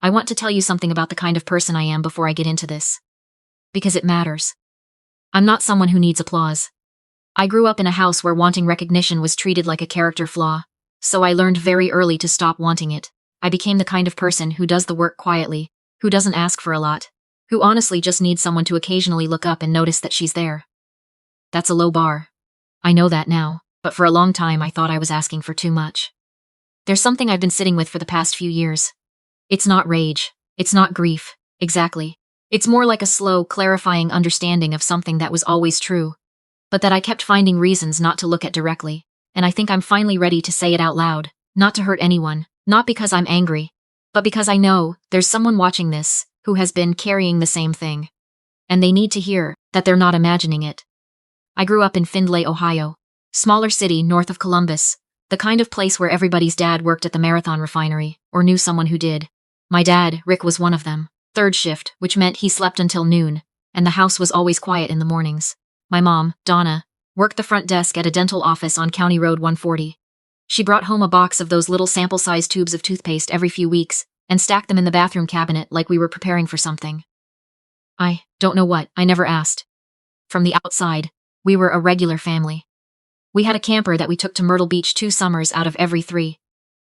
I want to tell you something about the kind of person I am before I get into this. Because it matters. I'm not someone who needs applause. I grew up in a house where wanting recognition was treated like a character flaw, so I learned very early to stop wanting it. I became the kind of person who does the work quietly, who doesn't ask for a lot, who honestly just needs someone to occasionally look up and notice that she's there. That's a low bar. I know that now, but for a long time I thought I was asking for too much. There's something I've been sitting with for the past few years. It's not rage. It's not grief. Exactly. It's more like a slow, clarifying understanding of something that was always true, but that I kept finding reasons not to look at directly, and I think I'm finally ready to say it out loud, not to hurt anyone, not because I'm angry, but because I know there's someone watching this who has been carrying the same thing, and they need to hear that they're not imagining it. I grew up in Findlay, Ohio, smaller city north of Columbus, the kind of place where everybody's dad worked at the Marathon refinery or knew someone who did. My dad, Rick, was one of them, third shift, which meant he slept until noon, and the house was always quiet in the mornings. My mom, Donna, worked the front desk at a dental office on County Road 140. She brought home a box of those little sample-sized tubes of toothpaste every few weeks and stacked them in the bathroom cabinet like we were preparing for something. I don't know what, I never asked. From the outside, we were a regular family. We had a camper that we took to Myrtle Beach 2 summers out of every 3.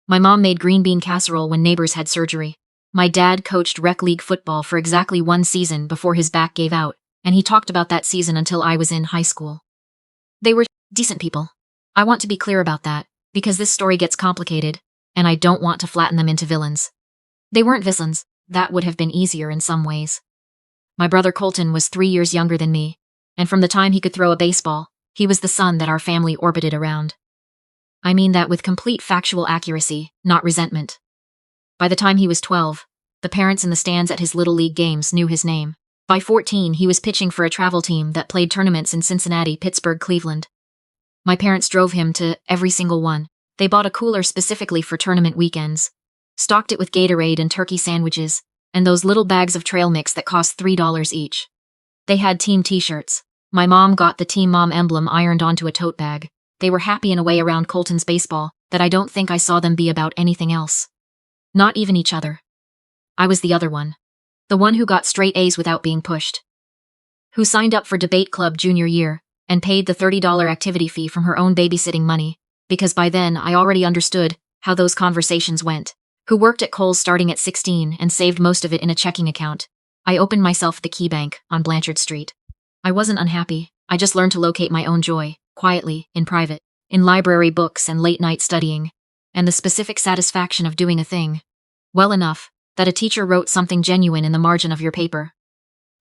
My mom made green bean casserole when neighbors had surgery. My dad coached rec league football for exactly 1 season before his back gave out, and he talked about that season until I was in high school. They were decent people. I want to be clear about that, because this story gets complicated, and I don't want to flatten them into villains. They weren't villains. That would have been easier in some ways. My brother Colton was 3 years younger than me, and from the time he could throw a baseball, he was the sun that our family orbited around. I mean that with complete factual accuracy, not resentment. By the time he was 12, the parents in the stands at his Little League games knew his name. By 14, he was pitching for a travel team that played tournaments in Cincinnati, Pittsburgh, Cleveland. My parents drove him to every single one. They bought a cooler specifically for tournament weekends, stocked it with Gatorade and turkey sandwiches, and those little bags of trail mix that cost $3 each. They had team t-shirts. My mom got the Team Mom emblem ironed onto a tote bag. They were happy in a way around Colton's baseball that I don't think I saw them be about anything else. Not even each other. I was the other one. The one who got straight A's without being pushed. Who signed up for debate club junior year and paid the $30 activity fee from her own babysitting money, because by then I already understood how those conversations went. Who worked at Kohl's starting at 16 and saved most of it in a checking account. I opened myself the Key Bank on Blanchard Street. I wasn't unhappy. I just learned to locate my own joy, quietly, in private, in library books and late-night studying, and the specific satisfaction of doing a thing well enough that a teacher wrote something genuine in the margin of your paper.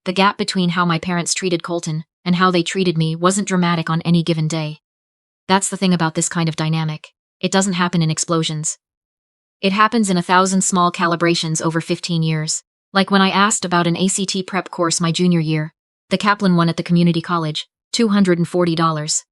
The gap between how my parents treated Colton and how they treated me wasn't dramatic on any given day. That's the thing about this kind of dynamic. It doesn't happen in explosions. It happens in 1,000 small calibrations over 15 years. Like when I asked about an ACT prep course my junior year, the Kaplan one at the community college, $240.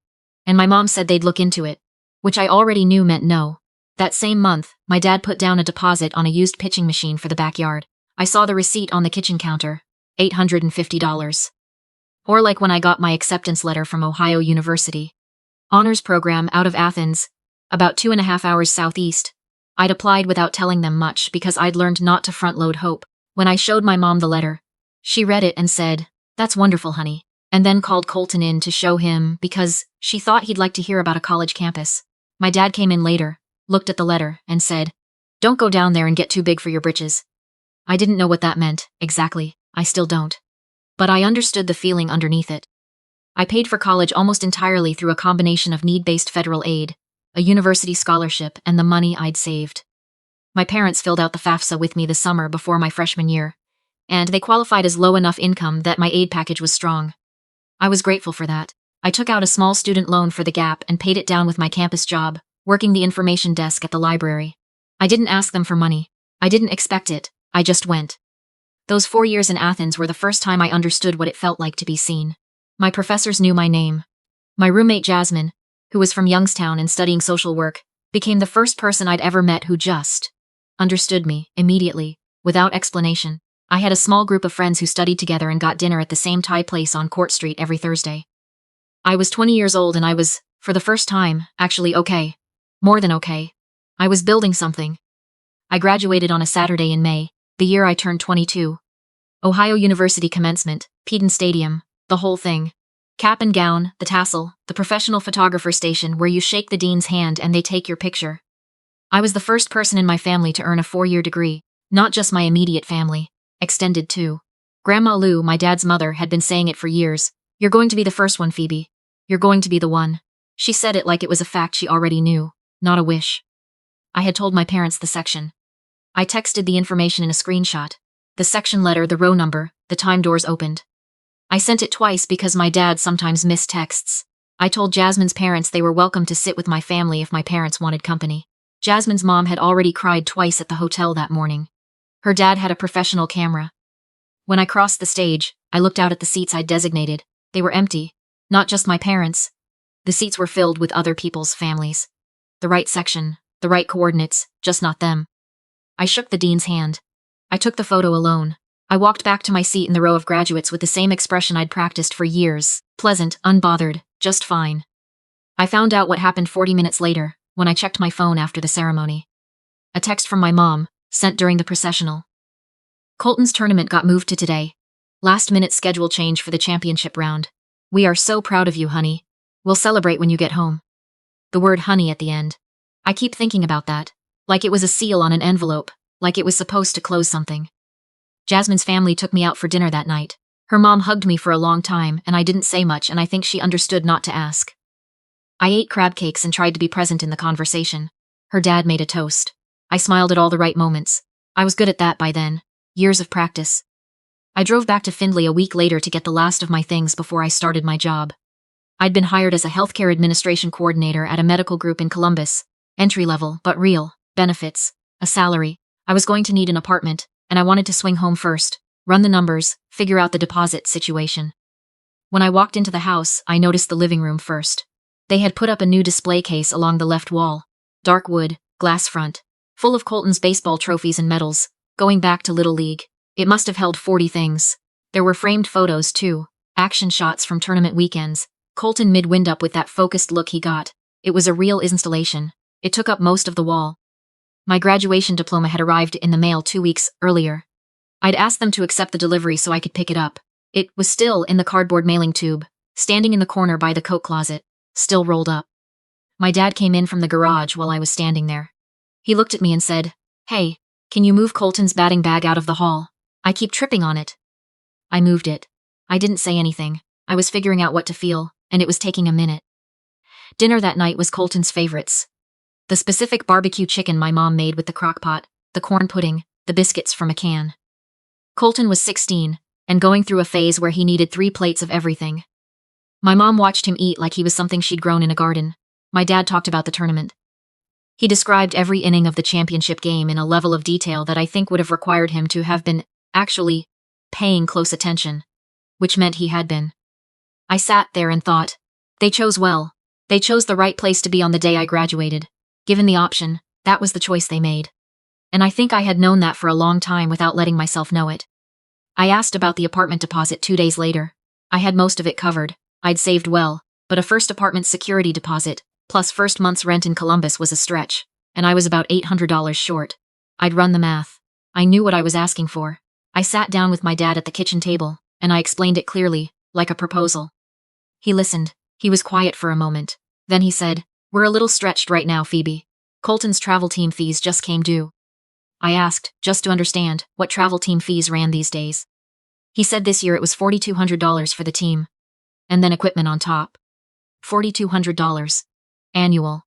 And my mom said they'd look into it, which I already knew meant no. That same month, my dad put down a deposit on a used pitching machine for the backyard. I saw the receipt on the kitchen counter, $850. Or like when I got my acceptance letter from Ohio University. Honors program out of Athens, about 2.5 hours southeast. I'd applied without telling them much because I'd learned not to front-load hope. When I showed my mom the letter, she read it and said, "That's wonderful, honey," and then called Colton in to show him because she thought he'd like to hear about a college campus. My dad came in later, looked at the letter, and said, "Don't go down there and get too big for your britches." I didn't know what that meant, exactly. I still don't. But I understood the feeling underneath it. I paid for college almost entirely through a combination of need-based federal aid, a university scholarship, and the money I'd saved. My parents filled out the FAFSA with me the summer before my freshman year, and they qualified as low enough income that my aid package was strong. I was grateful for that. I took out a small student loan for the Gap and paid it down with my campus job, working the information desk at the library. I didn't ask them for money. I didn't expect it. I just went. Those 4 years in Athens were the first time I understood what it felt like to be seen. My professors knew my name. My roommate Jasmine, who was from Youngstown and studying social work, became the first person I'd ever met who just understood me, immediately, without explanation. I had a small group of friends who studied together and got dinner at the same Thai place on Court Street every Thursday. I was 20 years old and I was, for the first time, actually okay. More than okay. I was building something. I graduated on a Saturday in May, The year I turned 22. Ohio University commencement, Peden Stadium, the whole thing. Cap and gown, the tassel, the professional photographer station where you shake the dean's hand and they take your picture. I was the first person in my family to earn a 4-year degree, not just my immediate family, extended too. Grandma Lou, my dad's mother, had been saying it for years. You're going to be the first one, Phoebe. You're going to be the one. She said it like it was a fact she already knew, not a wish. I had told my parents the section. I texted the information in a screenshot. The section letter, the row number, the time doors opened. I sent it twice because my dad sometimes missed texts. I told Jasmine's parents they were welcome to sit with my family if my parents wanted company. Jasmine's mom had already cried twice at the hotel that morning. Her dad had a professional camera. When I crossed the stage, I looked out at the seats I'd designated. They were empty. Not just my parents. The seats were filled with other people's families. The right section, the right coordinates, just not them. I shook the dean's hand. I took the photo alone. I walked back to my seat in the row of graduates with the same expression I'd practiced for years. Pleasant, unbothered, just fine. I found out what happened 40 minutes later, when I checked my phone after the ceremony. A text from my mom, sent during the processional. Colton's tournament got moved to today. Last-minute schedule change for the championship round. We are so proud of you, honey. We'll celebrate when you get home. The word honey at the end. I keep thinking about that. Like it was a seal on an envelope, like it was supposed to close something. Jasmine's family took me out for dinner that night. Her mom hugged me for a long time and I didn't say much and I think she understood not to ask. I ate crab cakes and tried to be present in the conversation. Her dad made a toast. I smiled at all the right moments. I was good at that by then. Years of practice. I drove back to Findlay a week later to get the last of my things before I started my job. I'd been hired as a healthcare administration coordinator at a medical group in Columbus. Entry level, but real. Benefits. A salary. I was going to need an apartment, and I wanted to swing home first, run the numbers, figure out the deposit situation. When I walked into the house, I noticed the living room first. They had put up a new display case along the left wall. Dark wood, glass front, full of Colton's baseball trophies and medals, going back to Little League. It must have held 40 things. There were framed photos too, action shots from tournament weekends, Colton mid-wind-up with that focused look he got. It was a real installation. It took up most of the wall. My graduation diploma had arrived in the mail 2 weeks earlier. I'd asked them to accept the delivery so I could pick it up. It was still in the cardboard mailing tube, standing in the corner by the coat closet, still rolled up. My dad came in from the garage while I was standing there. He looked at me and said, "Hey, can you move Colton's batting bag out of the hall? I keep tripping on it." I moved it. I didn't say anything. I was figuring out what to feel, and it was taking a minute. Dinner that night was Colton's favorites. The specific barbecue chicken my mom made with the crock pot, the corn pudding, the biscuits from a can. Colton was 16, and going through a phase where he needed 3 plates of everything. My mom watched him eat like he was something she'd grown in a garden. My dad talked about the tournament. He described every inning of the championship game in a level of detail that I think would have required him to have been, actually, paying close attention. Which meant he had been. I sat there and thought, they chose well. They chose the right place to be on the day I graduated. Given the option, that was the choice they made. And I think I had known that for a long time without letting myself know it. I asked about the apartment deposit 2 days later. I had most of it covered. I'd saved well, but a first apartment security deposit, plus first month's rent in Columbus was a stretch, and I was about $800 short. I'd run the math. I knew what I was asking for. I sat down with my dad at the kitchen table, and I explained it clearly, like a proposal. He listened. He was quiet for a moment. Then he said, "We're a little stretched right now, Phoebe. Colton's travel team fees just came due." I asked, just to understand, what travel team fees ran these days. He said this year it was $4,200 for the team. And then equipment on top. $4,200. Annual.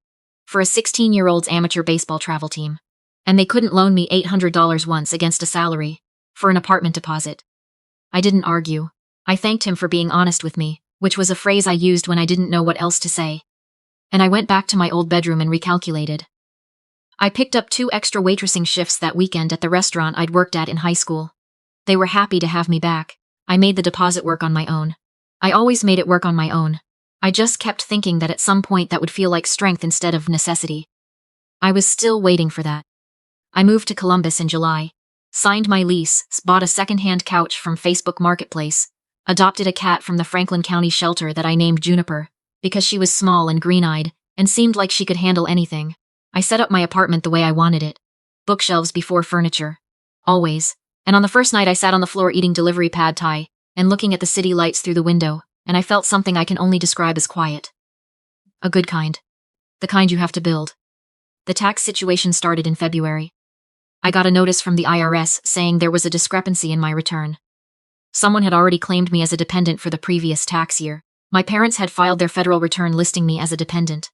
For a 16-year-old's amateur baseball travel team. And they couldn't loan me $800 once against a salary. For an apartment deposit. I didn't argue. I thanked him for being honest with me, which was a phrase I used when I didn't know what else to say. And I went back to my old bedroom and recalculated. I picked up 2 extra waitressing shifts that weekend at the restaurant I'd worked at in high school. They were happy to have me back. I made the deposit work on my own. I always made it work on my own. I just kept thinking that at some point that would feel like strength instead of necessity. I was still waiting for that. I moved to Columbus in July. Signed my lease, bought a second-hand couch from Facebook Marketplace, adopted a cat from the Franklin County shelter that I named Juniper, because she was small and green-eyed, and seemed like she could handle anything. I set up my apartment the way I wanted it. Bookshelves before furniture. Always. And on the first night I sat on the floor eating delivery pad thai and looking at the city lights through the window, and I felt something I can only describe as quiet. A good kind. The kind you have to build. The tax situation started in February. I got a notice from the IRS saying there was a discrepancy in my return. Someone had already claimed me as a dependent for the previous tax year. My parents had filed their federal return listing me as a dependent,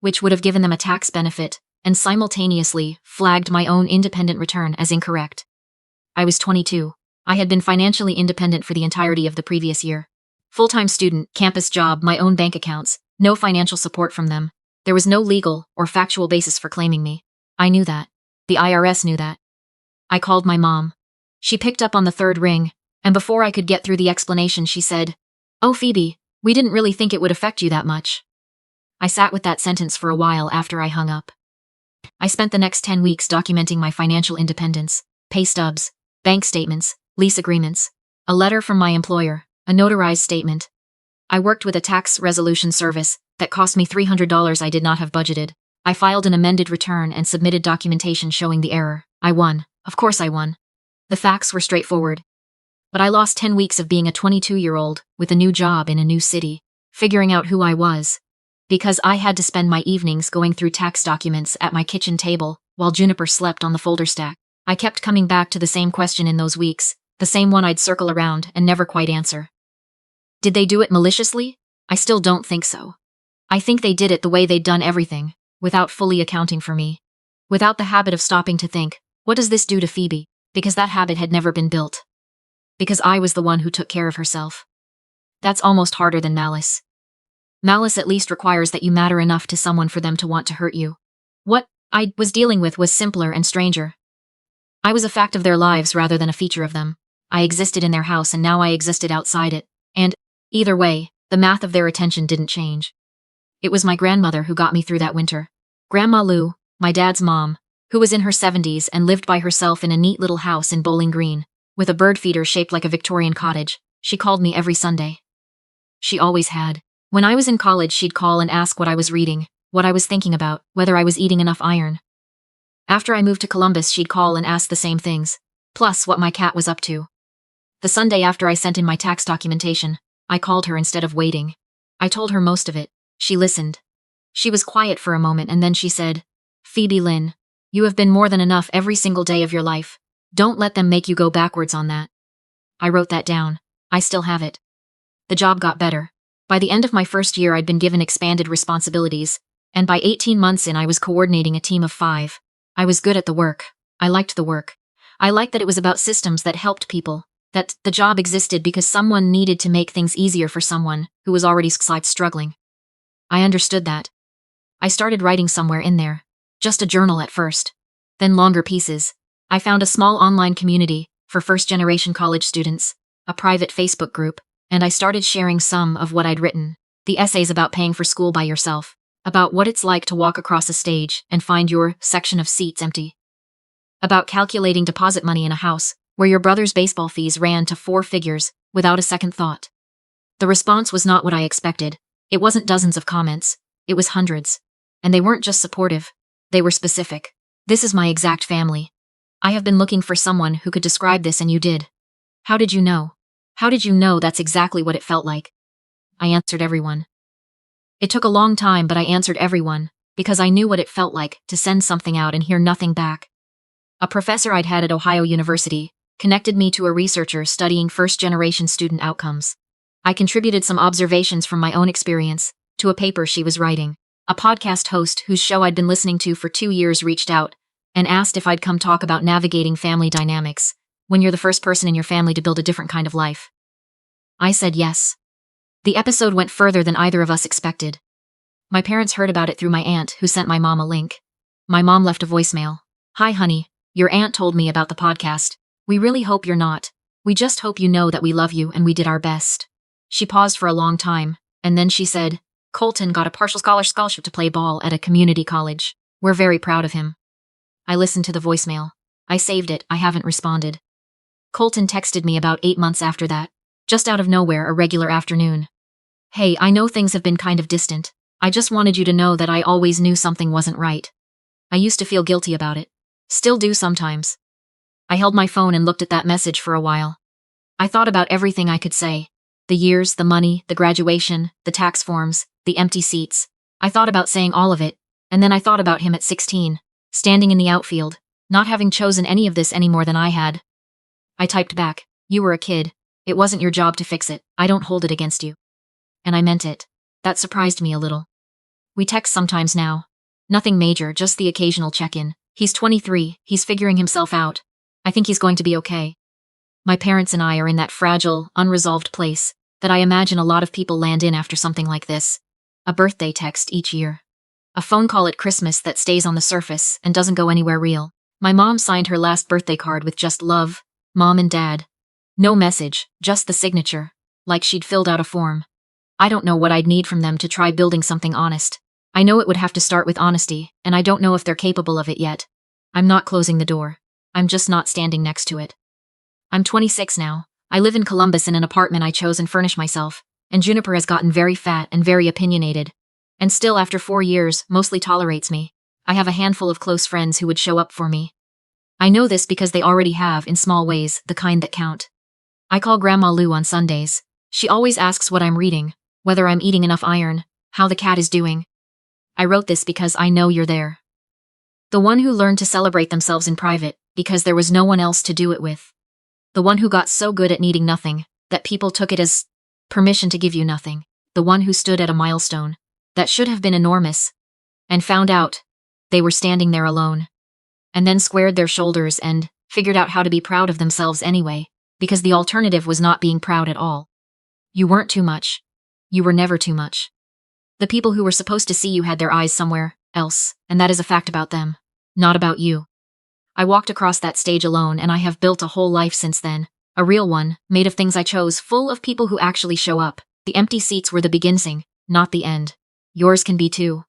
which would have given them a tax benefit, and simultaneously flagged my own independent return as incorrect. I was 22. I had been financially independent for the entirety of the previous year. Full-time student, campus job, my own bank accounts, no financial support from them. There was no legal or factual basis for claiming me. I knew that. The IRS knew that. I called my mom. She picked up on the third ring, and before I could get through the explanation, she said, "Oh, Phoebe, we didn't really think it would affect you that much." I sat with that sentence for a while after I hung up. I spent the next 10 weeks documenting my financial independence, pay stubs, bank statements, lease agreements, a letter from my employer, a notarized statement. I worked with a tax resolution service that cost me $300 I did not have budgeted. I filed an amended return and submitted documentation showing the error. I won. Of course I won. The facts were straightforward. But I lost 10 weeks of being a 22-year-old with a new job in a new city, figuring out who I was, because I had to spend my evenings going through tax documents at my kitchen table while Juniper slept on the folder stack. I kept coming back to the same question in those weeks, the same one I'd circle around and never quite answer. Did they do it maliciously? I still don't think so. I think they did it the way they'd done everything, without fully accounting for me. Without the habit of stopping to think, what does this do to Phoebe? Because that habit had never been built. Because I was the one who took care of herself. That's almost harder than malice. Malice at least requires that you matter enough to someone for them to want to hurt you. What I was dealing with was simpler and stranger. I was a fact of their lives rather than a feature of them. I existed in their house and now I existed outside it, and, either way, the math of their attention didn't change. It was my grandmother who got me through that winter. Grandma Lou, my dad's mom, who was in her 70s and lived by herself in a neat little house in Bowling Green, with a bird feeder shaped like a Victorian cottage. She called me every Sunday. She always had. When I was in college, she'd call and ask what I was reading, what I was thinking about, whether I was eating enough iron. After I moved to Columbus, she'd call and ask the same things, plus what my cat was up to. The Sunday after I sent in my tax documentation, I called her instead of waiting. I told her most of it. She listened. She was quiet for a moment and then she said, "Phoebe Lynn, you have been more than enough every single day of your life. Don't let them make you go backwards on that." I wrote that down. I still have it. The job got better. By the end of my first year, I'd been given expanded responsibilities, and by 18 months in, I was coordinating a team of 5. I was good at the work. I liked the work. I liked that it was about systems that helped people, that the job existed because someone needed to make things easier for someone who was already struggling. I understood that. I started writing somewhere in there. Just a journal at first. Then longer pieces. I found a small online community for first-generation college students, a private Facebook group, and I started sharing some of what I'd written. The essays about paying for school by yourself, about what it's like to walk across a stage and find your section of seats empty. About calculating deposit money in a house where your brother's baseball fees ran to 4 figures without a second thought. The response was not what I expected. It wasn't dozens of comments. It was hundreds. And they weren't just supportive. They were specific. "This is my exact family. I have been looking for someone who could describe this and you did. How did you know? How did you know that's exactly what it felt like?" I answered everyone. It took a long time, but I answered everyone, because I knew what it felt like to send something out and hear nothing back. A professor I'd had at Ohio University connected me to a researcher studying first-generation student outcomes. I contributed some observations from my own experience to a paper she was writing. A podcast host whose show I'd been listening to for 2 years reached out and asked if I'd come talk about navigating family dynamics when you're the first person in your family to build a different kind of life. I said yes. The episode went further than either of us expected. My parents heard about it through my aunt, who sent my mom a link. My mom left a voicemail. "Hi, honey. Your aunt told me about the podcast. We really hope you're not. We just hope you know that we love you and we did our best." She paused for a long time, and then she said, "Colton got a partial scholarship to play ball at a community college. We're very proud of him." I listened to the voicemail. I saved it. I haven't responded. Colton texted me about 8 months after that, just out of nowhere, a regular afternoon. "Hey, I know things have been kind of distant. I just wanted you to know that I always knew something wasn't right. I used to feel guilty about it. Still do sometimes." I held my phone and looked at that message for a while. I thought about everything I could say. The years, the money, the graduation, the tax forms, the empty seats. I thought about saying all of it, and then I thought about him at 16, standing in the outfield, not having chosen any of this any more than I had. I typed back, "You were a kid. It wasn't your job to fix it. I don't hold it against you." And I meant it. That surprised me a little. We text sometimes now. Nothing major, just the occasional check-in. He's 23, he's figuring himself out. I think he's going to be okay. My parents and I are in that fragile, unresolved place that I imagine a lot of people land in after something like this. A birthday text each year. A phone call at Christmas that stays on the surface and doesn't go anywhere real. My mom signed her last birthday card with just love, Mom and Dad. No message, just the signature, like she'd filled out a form. I don't know what I'd need from them to try building something honest. I know it would have to start with honesty, and I don't know if they're capable of it yet. I'm not closing the door. I'm just not standing next to it. I'm 26 now. I live in Columbus in an apartment I chose and furnish myself, and Juniper has gotten very fat and very opinionated. And still, after 4 years, mostly tolerates me. I have a handful of close friends who would show up for me. I know this because they already have, in small ways, the kind that count. I call Grandma Lou on Sundays. She always asks what I'm reading, whether I'm eating enough iron, how the cat is doing. I wrote this because I know you're there. The one who learned to celebrate themselves in private, because there was no one else to do it with. The one who got so good at needing nothing, that people took it as permission to give you nothing. The one who stood at a milestone that should have been enormous, and found out they were standing there alone. And then squared their shoulders and figured out how to be proud of themselves anyway, because the alternative was not being proud at all. You weren't too much. You were never too much. The people who were supposed to see you had their eyes somewhere else, and that is a fact about them, not about you. I walked across that stage alone, and I have built a whole life since then. A real one, made of things I chose, full of people who actually show up. The empty seats were the beginning, not the end. Yours can be too.